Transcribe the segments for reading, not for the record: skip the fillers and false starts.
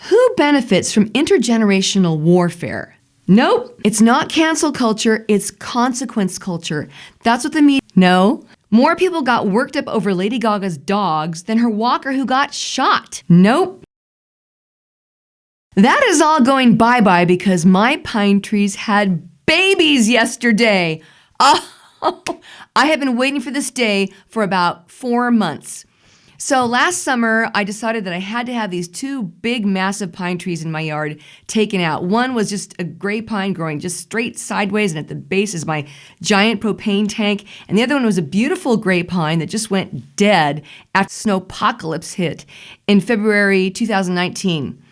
Who benefits from intergenerational warfare? Nope, it's not cancel culture, it's consequence culture. That's what the media. No. More people got worked up over Lady Gaga's dogs than her walker who got shot. Nope. That is all going bye-bye because my pine trees had babies yesterday. Oh, I have been waiting for this day for about 4 months. So last summer, I decided that I had to have these 2 big, massive pine trees in my yard taken out. One was just a gray pine growing just straight sideways, and at the base is my giant propane tank. And the other one was a beautiful gray pine that just went dead after snowpocalypse hit in February 2019.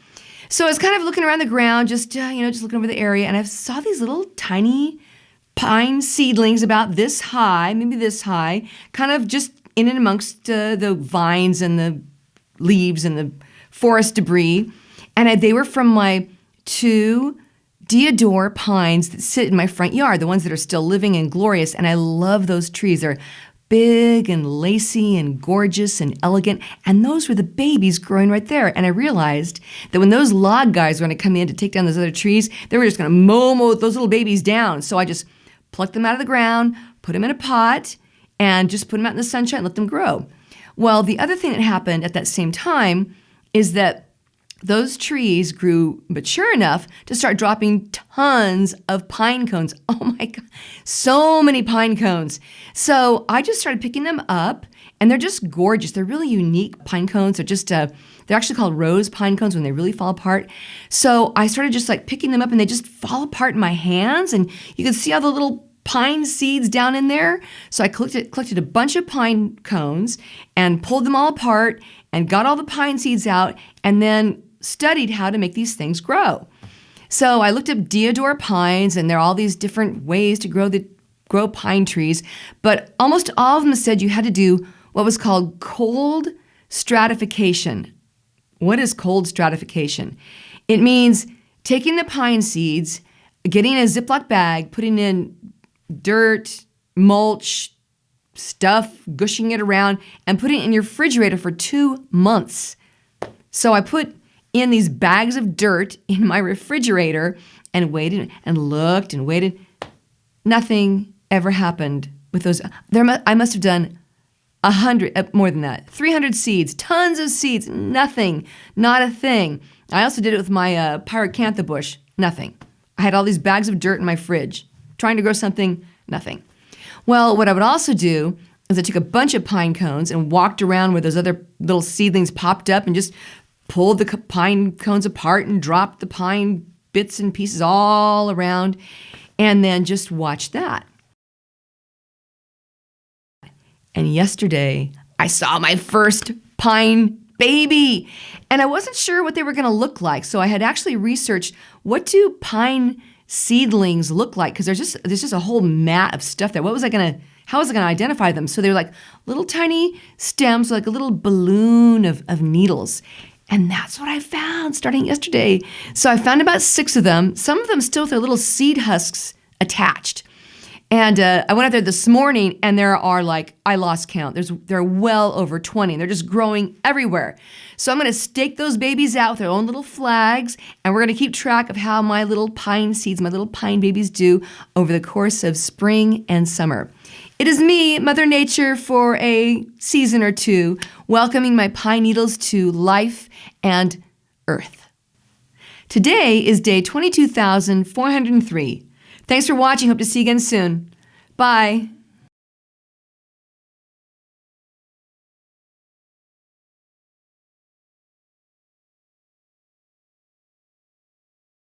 So I was kind of looking around the ground, just looking over the area, and I saw these little tiny pine seedlings about this high, maybe this high, kind of just in and amongst the vines and the leaves and the forest debris. And they were from my 2 Deodar pines that sit in my front yard, the ones that are still living and glorious. And I love those trees. They're big and lacy and gorgeous and elegant. And those were the babies growing right there. And I realized that when those log guys were going to come in to take down those other trees, they were just going to mow those little babies down. So I just plucked them out of the ground, put them in a pot, and just put them out in the sunshine and let them grow. Well, the other thing that happened at that same time is that those trees grew mature enough to start dropping tons of pine cones. Oh my God, so many pine cones. So I just started picking them up, and they're just gorgeous. They're really unique pine cones. They're actually called rose pine cones when they really fall apart. So I started just like picking them up, and they just fall apart in my hands, and you can see all the little pine seeds down in there. So I collected a bunch of pine cones and pulled them all apart and got all the pine seeds out and then studied how to make these things grow. So I looked up Deodar pines, and there are all these different ways to grow pine trees, but almost all of them said you had to do what was called cold stratification. What is cold stratification? It means taking the pine seeds, getting a Ziploc bag, putting in dirt, mulch, stuff, gushing it around, and putting it in your refrigerator for 2 months. So I put in these bags of dirt in my refrigerator and waited and looked and waited. Nothing ever happened with those. I must have done 100, more than that, 300 seeds, tons of seeds, nothing, not a thing. I also did it with my pyracantha bush, nothing. I had all these bags of dirt in my fridge, trying to grow something, nothing. Well, what I would also do is I took a bunch of pine cones and walked around where those other little seedlings popped up and just pulled the pine cones apart and dropped the pine bits and pieces all around, and then just watched that. And yesterday, I saw my first pine baby, and I wasn't sure what they were going to look like. So I had actually researched, what do pine seedlings look like? Because there's just a whole mat of stuff there. How was I going to identify them? So they were like little tiny stems, like a little balloon of needles. And that's what I found starting yesterday. So I found about 6 of them, some of them still with their little seed husks attached. And I went out there this morning, and there are I lost count. There are well over 20, and they're just growing everywhere. So I'm going to stake those babies out with their own little flags, and we're going to keep track of how my little pine seeds, my little pine babies do over the course of spring and summer. It is me, Mother Nature, for a season or 2, welcoming my pine needles to life and earth. Today is day 22,403. Thanks for watching. Hope to see you again soon. Bye.